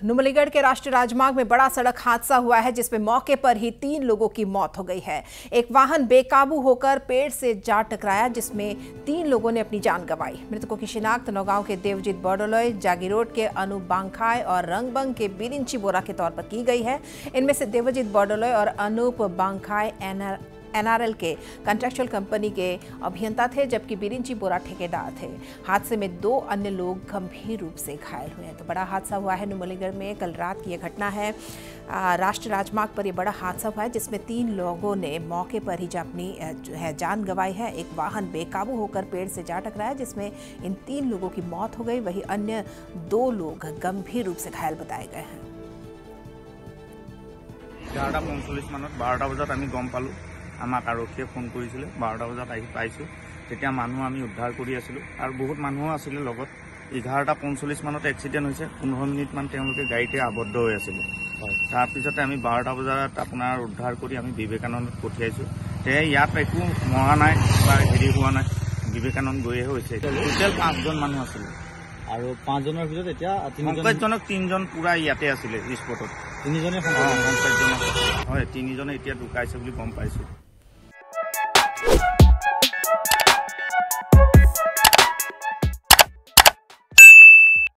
नुमलीगढ़ के राष्ट्रीय राजमार्ग में बड़ा सड़क हादसा हुआ है जिसमें मौके पर ही 3 लोगों की मौत हो गई है। एक वाहन बेकाबू होकर पेड़ से जा टकराया जिसमें 3 लोगों ने अपनी जान गंवाई। मृतकों की शिनाख्त नौगांव के देवजीत बॉर्डोलोय, जागीरोड के अनूप बांखाय और रंगबंग के बिरिंची बोरा के तौर पर की गई है। इनमें से देवजीत बॉर्डोलोय और अनूप बांखाय एनआरएल के कंस्ट्रक्शन कंपनी के अभियंता थे, जबकि बिरिंची बोरा ठेकेदार थे। हादसे में 2 अन्य लोग गंभीर रूप से घायल हुए हैं। तो बड़ा हादसा हुआ है नुमलीगढ़ में। कल रात की यह घटना है। राष्ट्रीय राजमार्ग पर यह बड़ा हादसा हुआ है जिसमें 3 लोगों ने मौके पर ही अपनी जान गंवाई है। एक वाहन बेकाबू होकर पेड़ से जा टकराया जिसमें इन 3 लोगों की मौत हो गई। वहीं अन्य 2 लोग गंभीर रूप से घायल बताए गए हैं। 11:45 माনত 12টা বজাত আমি গম পালোঁ। আমাক আৰক্ষীয়ে ফোন কৰিছিলে। 12টা বজাত আহি পাইছোঁ। তেতিয়া মানুহ আমি উদ্ধাৰ কৰি আছিলোঁ আৰু বহুত মানুহো আছিলে লগত। 11:45 মানত এক্সিডেণ্ট হৈছে। 15 মিনিটমান তেওঁলোকে গাড়ীতে আবদ্ধ হৈ আছিলে। তাৰপিছতে আমি 12টা বজাত আপোনাৰ উদ্ধাৰ কৰি আমি বিবেকানন্দত পঠিয়াইছোঁ। ইয়াত একো মৰা নাই বা হেৰি হোৱা নাই। বিবেকানন্দ গৈহে হৈছে। টোটেল 5জন মানুহ আছিলে আৰু 5জনৰ ভিতৰত এতিয়া 3জন পুৰা ইয়াতে আছিলে স্পটত। 3জনে হয় 3জনে এতিয়া ঢুকাইছে বুলি গম পাইছোঁ।